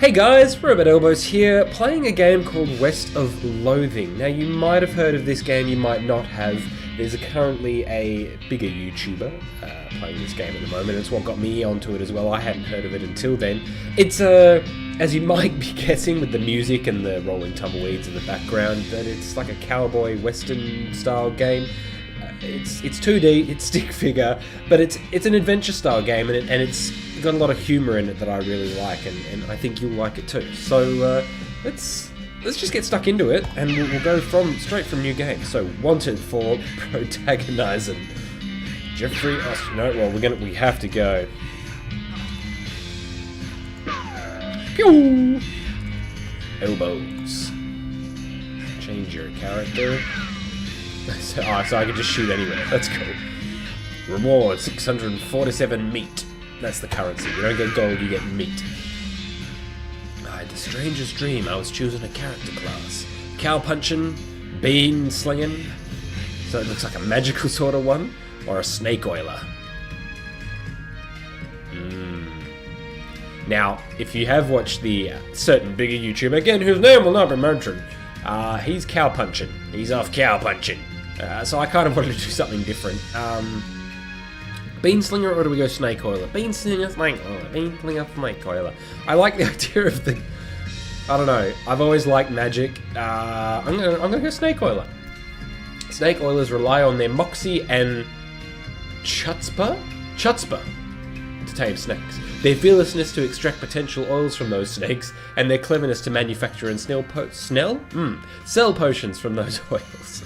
Hey guys, RobotElbows here, playing a game called West of Loathing. Now you might have heard of this game, you might not have. There's currently a bigger YouTuber playing this game at the moment. It's what got me onto it as well. I hadn't heard of it until then. It's as you might be guessing with the music and the rolling tumbleweeds in the background, that it's like a cowboy western style game. It's 2D, it's stick figure, but it's an adventure style game, and it's got a lot of humour in it that I really like, and I think you'll like it too. So let's just get stuck into it, and we'll go straight from new game. So wanted for protagonising Jeffrey Austin. No, well we have to go. Pew! Elbows. Change your character. So I can just shoot anywhere. That's cool. Reward 647 meat. That's the currency. You don't get gold, you get meat. I had the strangest dream. I was choosing a character class. Cow punching, bean slinging. So it looks like a magical sort of one, or a snake oiler. Now, if you have watched the certain bigger YouTuber, again, whose name will not be mentioned, he's cow punching. He's off cow punching. So I kind of wanted to do something different. Beanslinger, or do we go snake oiler? Beanslinger, snake oiler. Beanslinger, snake oiler. I like the idea of the... I don't know. I've always liked magic. I'm gonna go snake oiler. Snake oilers rely on their moxie and chutzpah to tame snakes. Their fearlessness to extract potential oils from those snakes, and their cleverness to manufacture and sell potions from those oils.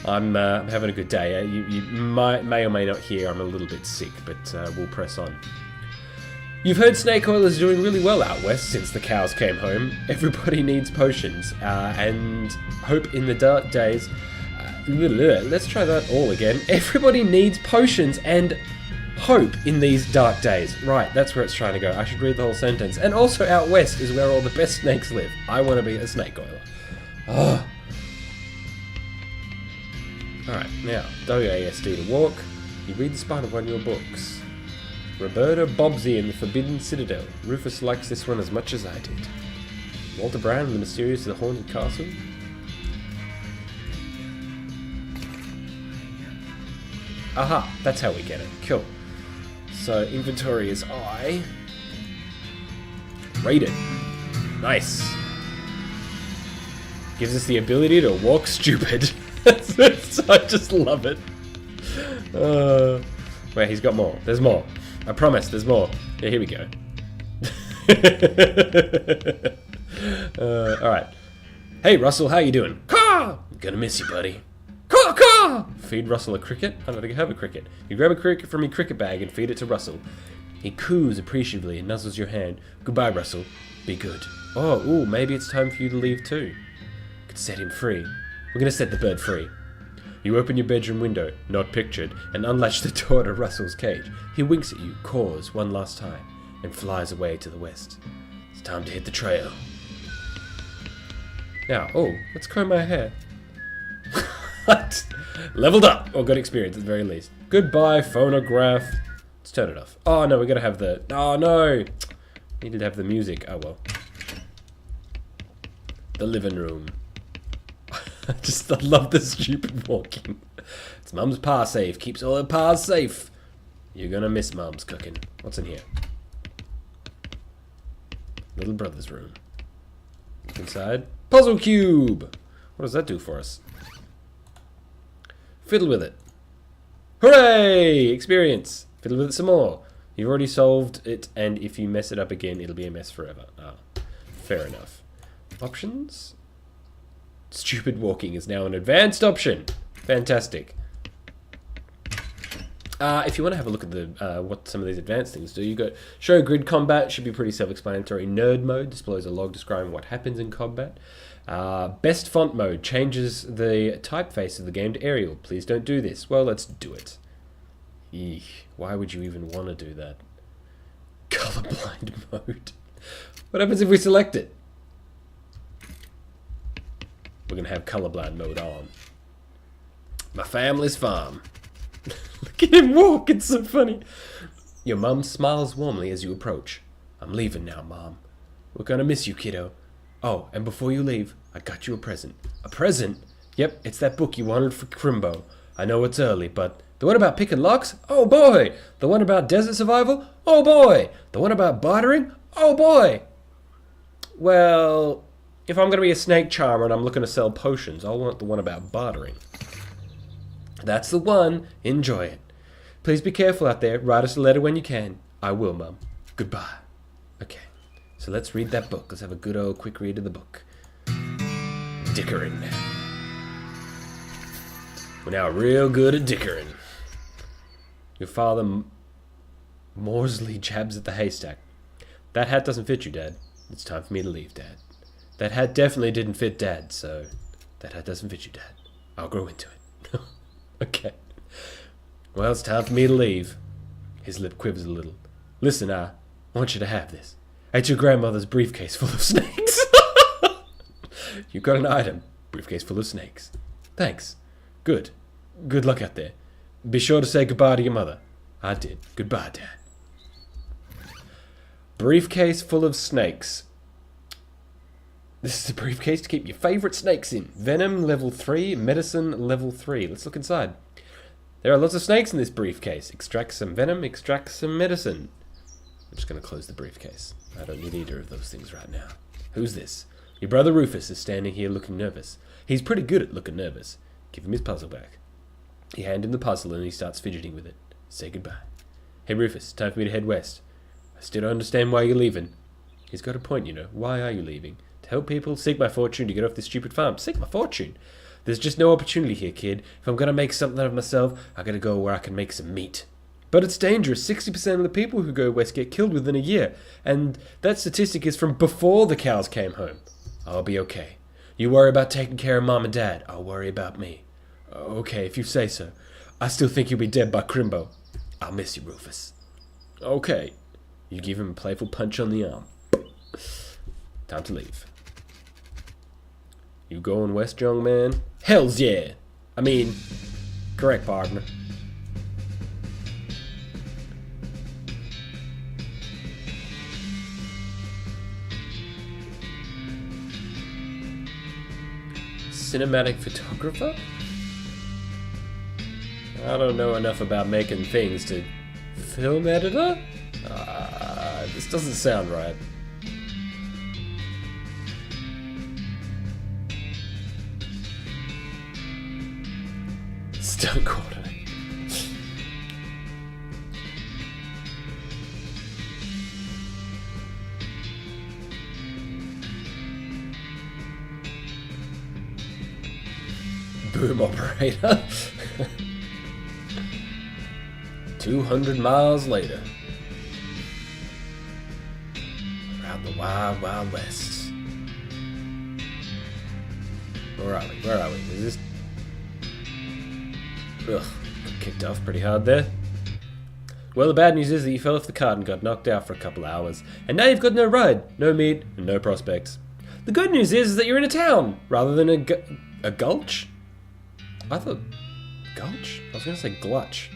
I'm having a good day. You may or may not hear I'm a little bit sick, but we'll press on. You've heard snake oilers doing really well out west since the cows came home. Everybody needs potions, and hope in the dark days. Let's try that all again. Everybody needs potions and hope in these dark days. Right, that's where it's trying to go. I should read the whole sentence. And also out west is where all the best snakes live. I want to be a snake oiler. Oh. Alright, now, WASD to walk. You read the spine of one of your books. Roberta Bobbsey in the Forbidden Citadel. Rufus likes this one as much as I did. Walter Brown in the Mysterious The Haunted Castle. Aha, that's how we get it. Cool. So, inventory is I. Rated. Nice. Gives us the ability to walk stupid. I just love it. Wait, he's got more. There's more. I promise, there's more. Yeah, here we go. Alright. Hey, Russell, how you doing? Caw! I'm gonna miss you, buddy. Caw, caw! Feed Russell a cricket? I don't have a cricket. You grab a cricket from your cricket bag and feed it to Russell. He coos appreciatively and nuzzles your hand. Goodbye, Russell. Be good. Oh, ooh, maybe it's time for you to leave too. Could set him free. We're gonna set the bird free. You open your bedroom window, not pictured, and unlatch the door to Russell's cage. He winks at you, caws one last time, and flies away to the west. It's time to hit the trail. Now, oh, let's comb my hair. Leveled up, or good experience at the very least. Goodbye, phonograph. Let's turn it off. Oh no, we gotta have the... Oh no! Needed to have the music. Oh well. The living room. I love the stupid walking. It's Mum's pa safe. Keeps all her pa's safe. You're gonna miss Mum's cooking. What's in here? Little brother's room. Look inside. Puzzle cube! What does that do for us? Fiddle with it. Hooray! Experience. Fiddle with it some more. You've already solved it, and if you mess it up again, it'll be a mess forever. Ah, fair enough. Options? Stupid walking is now an advanced option. Fantastic. If you want to have a look at the what some of these advanced things do, you got show grid combat, should be pretty self-explanatory. Nerd mode displays a log describing what happens in combat. Best font mode changes the typeface of the game to Arial. Please don't do this. Well, let's do it. Eek, why would you even want to do that? Colorblind mode. What happens if we select it? We're going to have colorblind mode on. My family's farm. Look at him walk, it's so funny. Your mum smiles warmly as you approach. I'm leaving now, Mom. We're gonna miss you, kiddo. Oh, and before you leave, I got you a present. A present? Yep, it's that book you wanted for Crimbo. I know it's early, but... The one about picking locks? Oh boy! The one about desert survival? Oh boy! The one about bartering? Oh boy! Well, if I'm going to be a snake charmer and I'm looking to sell potions, I'll want the one about bartering. That's the one. Enjoy it. Please be careful out there. Write us a letter when you can. I will, Mum. Goodbye. Okay, so let's read that book. Let's have a good old quick read of the book. Dickering. We're now real good at dickering. Your father Morsley jabs at the haystack. That hat doesn't fit you, Dad. It's time for me to leave, Dad. That hat definitely didn't fit Dad, so... That hat doesn't fit you, Dad. I'll grow into it. Okay. Well, it's time for me to leave. His lip quivers a little. Listen, I want you to have this. It's your grandmother's briefcase full of snakes. You got an item. Briefcase full of snakes. Thanks. Good. Good luck out there. Be sure to say goodbye to your mother. I did. Goodbye, Dad. Briefcase full of snakes. This is a briefcase to keep your favourite snakes in. Venom level 3, medicine level 3. Let's look inside. There are lots of snakes in this briefcase. Extract some venom, extract some medicine. I'm just going to close the briefcase. I don't need either of those things right now. Who's this? Your brother Rufus is standing here looking nervous. He's pretty good at looking nervous. Give him his puzzle back. You hand him the puzzle and he starts fidgeting with it. Say goodbye. Hey Rufus, time for me to head west. I still don't understand why you're leaving. He's got a point, you know. Why are you leaving? To help people? Seek my fortune to get off this stupid farm. Seek my fortune? There's just no opportunity here, kid. If I'm gonna make something out of myself, I gotta go where I can make some meat. But it's dangerous. 60% of the people who go west get killed within a year. And that statistic is from before the cows came home. I'll be okay. You worry about taking care of Mom and Dad. I'll worry about me. Okay, if you say so. I still think you'll be dead by Crimbo. I'll miss you, Rufus. Okay. You give him a playful punch on the arm. Time to leave. You going west, young man? Hells yeah! I mean, correct, partner. Cinematic photographer? I don't know enough about making things to... Film editor? This doesn't sound right. Stunt coordinator. Boom operator. 200 miles later. Around the wild, wild west. Where are we? Where are we? Is this... Ugh, got kicked off pretty hard there. Well, the bad news is that you fell off the cart and got knocked out for a couple hours. And now you've got no ride, no meat, and no prospects. The good news is that you're in a town, rather than a gulch? I thought... Gulch? I was going to say glutch.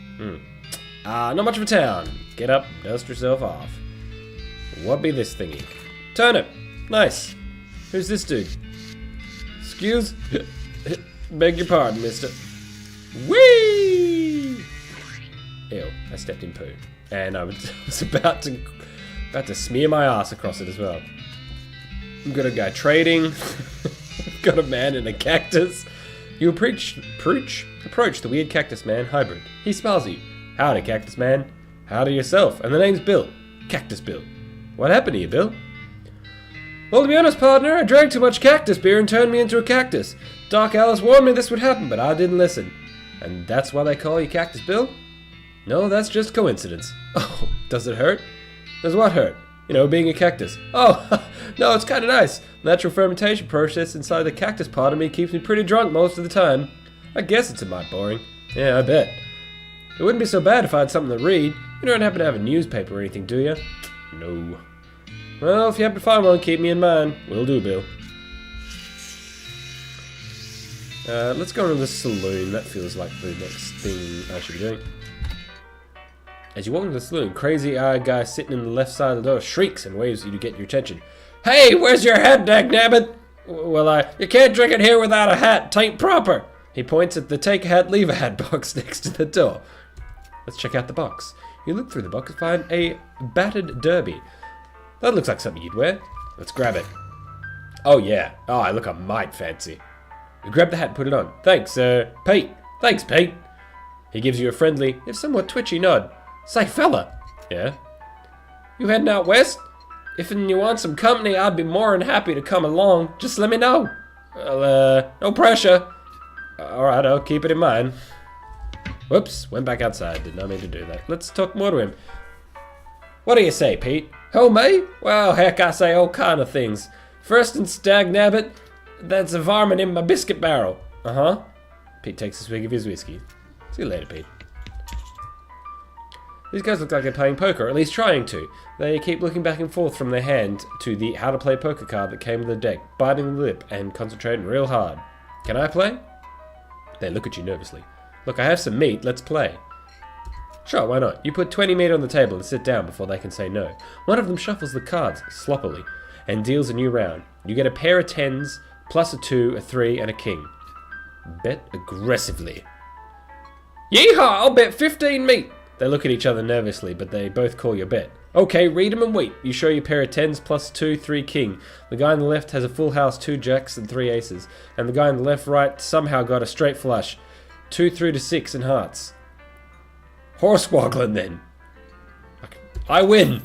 Not much of a town. Get up, dust yourself off. What be this thingy? Turnip! Nice. Who's this dude? Excuse? Beg your pardon, mister. Whee! Ew, I stepped in poo. And I was about to smear my ass across it as well. We've got a guy trading. We've got a man in a cactus. You approach the weird cactus man hybrid. He smiles at you. Howdy, cactus man. Howdy yourself. And the name's Bill. Cactus Bill. What happened to you, Bill? Well, to be honest, partner, I drank too much cactus beer and turned me into a cactus. Doc Alice warned me this would happen, but I didn't listen. And that's why they call you Cactus Bill? No, that's just coincidence. Oh, does it hurt? Does what hurt? You know, being a cactus. Oh, no, it's kind of nice. Natural fermentation process inside the cactus part of me keeps me pretty drunk most of the time. I guess it's a bit boring. Yeah, I bet. It wouldn't be so bad if I had something to read. You don't happen to have a newspaper or anything, do you? No. Well, if you happen to find one, keep me in mind. Will do, Bill. Let's go to the saloon. That feels like the next thing I should be doing. As you walk into the saloon, crazy-eyed guy sitting in the left side of the door shrieks and waves you to get your attention. Hey, where's your hat, dagnabbit? Well, you can't drink it here without a hat. Tain't proper. He points at the take a hat, leave a hat box next to the door. Let's check out the box. You look through the box and find a battered derby. That looks like something you'd wear. Let's grab it. Oh yeah. Oh, I look a mite fancy. You grab the hat and put it on. Thanks, Pete. Thanks, Pete. He gives you a friendly, if somewhat twitchy nod. Say, fella. Yeah? You heading out west? If you want some company, I'd be more than happy to come along. Just let me know. Well, no pressure. Alright, I'll keep it in mind. Whoops, went back outside. Did not mean to do that. Let's talk more to him. What do you say, Pete? Who, me? Well, heck, I say all kind of things. First and stagnabbit, that's a varmint in my biscuit barrel. Uh-huh. Pete takes a swig of his whiskey. See you later, Pete. These guys look like they're playing poker, or at least trying to. They keep looking back and forth from their hand to the how to play poker card that came with the deck, biting the lip and concentrating real hard. Can I play? They look at you nervously. Look, I have some meat, let's play. Sure, why not? You put 20 meat on the table and sit down before they can say no. One of them shuffles the cards, sloppily, and deals a new round. You get a pair of 10s, plus a 2, a 3, and a king. Bet aggressively. Yeehaw, I'll bet 15 meat! They look at each other nervously, but they both call your bet. Okay, read 'em and wait. You show your pair of 10s plus 2, 3 king. The guy on the left has a full house, 2 jacks, and 3 aces. And the guy on the left right somehow got a straight flush. 2 through to 6 in hearts. Horsewaggling then. I win.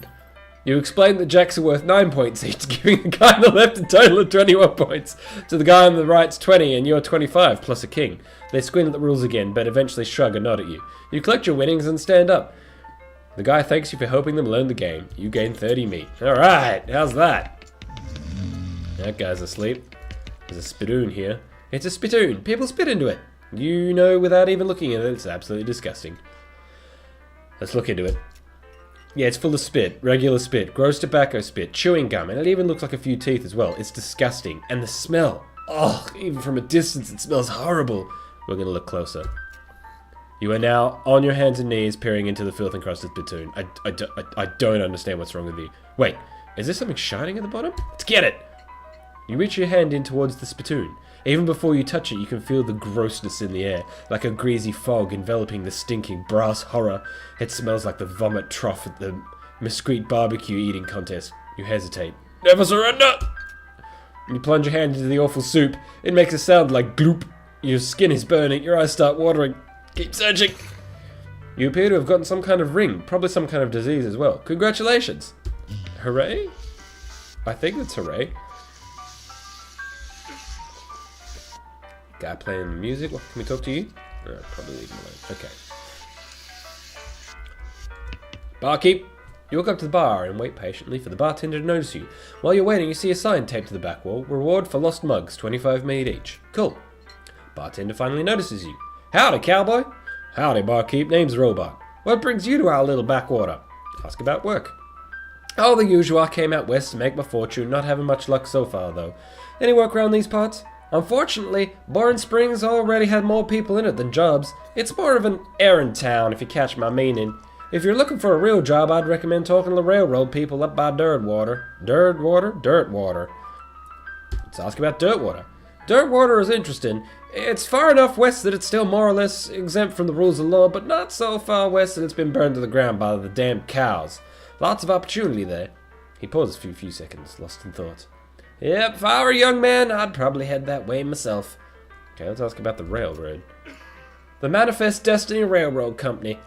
You explain that jacks are worth 9 points each, giving the guy on the left a total of 21 points. To the guy on the right's 20 and you're 25 plus a king. They squint at the rules again, but eventually shrug and nod at you. You collect your winnings and stand up. The guy thanks you for helping them learn the game. You gain 30 meat. Alright, how's that? That guy's asleep. There's a spittoon here. It's a spittoon. People spit into it. You know without even looking at it, it's absolutely disgusting. Let's look into it. Yeah, it's full of spit. Regular spit. Gross tobacco spit. Chewing gum. And it even looks like a few teeth as well. It's disgusting. And the smell. Oh, even from a distance it smells horrible. We're going to look closer. You are now on your hands and knees peering into the filth-encrusted spittoon. I don't understand what's wrong with you. Wait, is there something shining at the bottom? Let's get it! You reach your hand in towards the spittoon. Even before you touch it, you can feel the grossness in the air, like a greasy fog enveloping the stinking brass horror. It smells like the vomit trough at the mesquite barbecue eating contest. You hesitate. Never surrender! You plunge your hand into the awful soup. It makes a sound like gloop. Your skin is burning, your eyes start watering. Keep searching. You appear to have gotten some kind of ring, probably some kind of disease as well. Congratulations. Hooray? I think it's hooray. Guy playing music. What, can we talk to you? Probably leave him alone. Okay. Barkeep. You walk up to the bar and wait patiently for the bartender to notice you. While you're waiting, you see a sign taped to the back wall. Reward for lost mugs, 25 meat each. Cool. Bartender finally notices you. Howdy, cowboy. Howdy, barkeep. Name's Robot. What brings you to our little backwater? Ask about work. Oh, the usual. I came out west to make my fortune. Not having much luck so far, though. Any work around these parts? Unfortunately, Boring Springs already had more people in it than jobs. It's more of an errand town, if you catch my meaning. If you're looking for a real job, I'd recommend talking to the railroad people up by Dirtwater. Dirtwater? Dirtwater. Let's ask about Dirtwater. Dirtwater is interesting. It's far enough west that it's still more or less exempt from the rules of law, but not so far west that it's been burned to the ground by the damned cows. Lots of opportunity there. He pauses for a few seconds, lost in thought. Yep, if I were a young man, I'd probably head that way myself. Okay, let's ask about the railroad. The Manifest Destiny Railroad Company.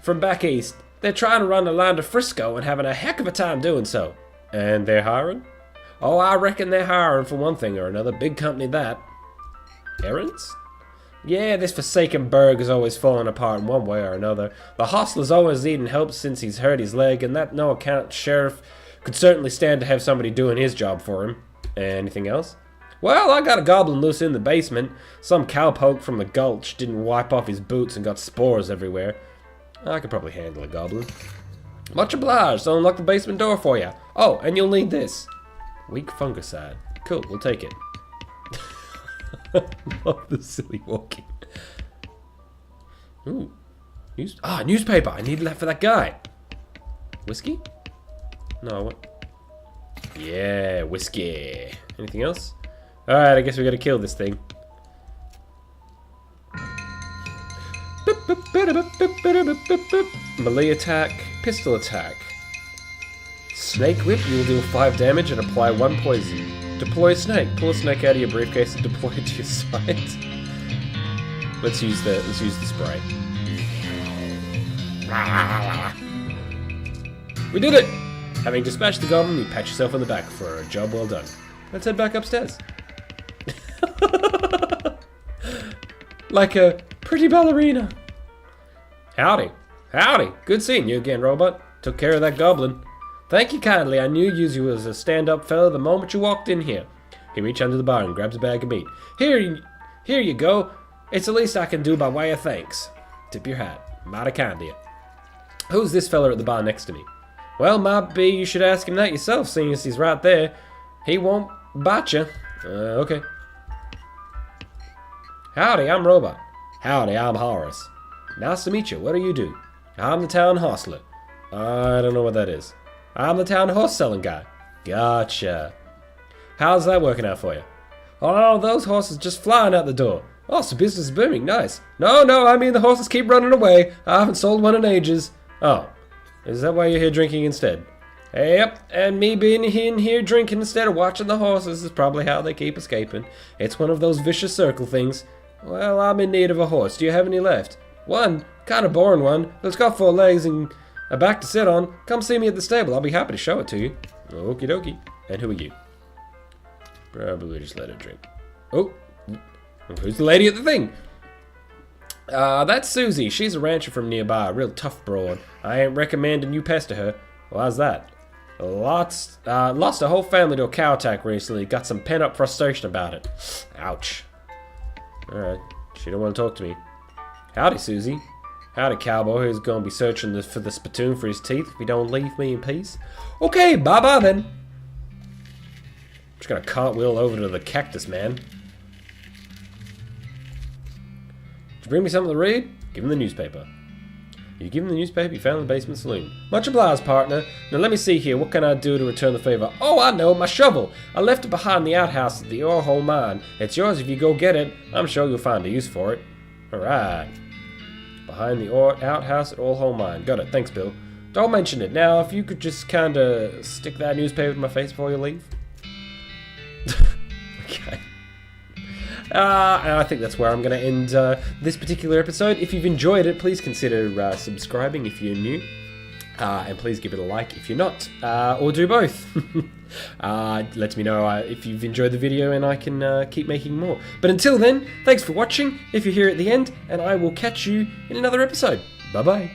From back east. They're trying to run a line to Frisco and having a heck of a time doing so. And they're hiring? Oh, I reckon they're hiring for one thing or another. Big company that. Errands? Yeah, this forsaken burg is always falling apart in one way or another. The hostler's always needing help since he's hurt his leg, and that no account sheriff could certainly stand to have somebody doing his job for him. Anything else? Well, I got a goblin loose in the basement. Some cowpoke from the gulch didn't wipe off his boots and got spores everywhere. I could probably handle a goblin. Much obliged. I'll unlock the basement door for you. Oh, and you'll need this. Weak fungicide. Cool, we'll take it. Love the silly walking. Ooh. Newspaper. I need that for that guy. Whiskey? No, what? Yeah, whiskey. Anything else? Alright, I guess we gotta kill this thing. Melee attack, pistol attack. Snake whip, you will deal 5 damage and apply 1 poison. Deploy snake. Pull a snake out of your briefcase and deploy it to your side. Let's use the spray. We did it! Having dispatched the goblin, you pat yourself on the back for a job well done. Let's head back upstairs. Like a pretty ballerina. Howdy. Howdy. Good seeing you again, Robot. Took care of that goblin. Thank you kindly. I knew you was a stand-up fella the moment you walked in here. He reached under the bar and grabs a bag of meat. Here you go. It's the least I can do by way of thanks. Tip your hat. Mighty kind of you. Who's this fella at the bar next to me? Well, might be you should ask him that yourself, seeing as he's right there. He won't bite you. Okay. Howdy, I'm Robot. Howdy, I'm Horace. Nice to meet you. What do you do? I'm the town hostler. I don't know what that is. I'm the town horse selling guy. Gotcha. How's that working out for you? Oh, those horses just flying out the door. Oh, so business is booming. Nice. No, I mean the horses keep running away. I haven't sold one in ages. Oh, is that why you're here drinking instead? Yep, and me being in here drinking instead of watching the horses is probably how they keep escaping. It's one of those vicious circle things. Well, I'm in need of a horse. Do you have any left? One, kind of boring one, but it's got 4 legs and a back to sit on. Come see me at the stable. I'll be happy to show it to you. Okie dokie. And who are you? Probably just let her drink. Oh, who's the lady at the thing? That's Susie. She's a rancher from nearby, a real tough broad. I ain't recommending you pester her. Why's that? Lost a whole family to a cow attack recently. Got some pent-up frustration about it. Ouch. Alright, she don't want to talk to me. Howdy, Susie. Howdy, cowboy who's going to be searching for the spittoon for his teeth if you don't leave me in peace. Okay, bye-bye then. Just gonna cartwheel over to the cactus man. Did you bring me something to read? Give him the newspaper. You give him the newspaper you found in the basement saloon. Much obliged, partner. Now let me see here. What can I do to return the favor? Oh, I know. My shovel. I left it behind the outhouse at the ore hole mine. It's yours if you go get it. I'm sure you'll find a use for it. Alright. Behind the outhouse at All Hole Mine. Got it. Thanks, Bill. Don't mention it. Now, if you could just kinda stick that newspaper in my face before you leave. Okay. And I think that's where I'm going to end this particular episode. If you've enjoyed it, please consider subscribing if you're new. And please give it a like if you're not. Or do both. Let me know if you've enjoyed the video and I can keep making more. But until then, thanks for watching if you're here at the end. And I will catch you in another episode. Bye-bye.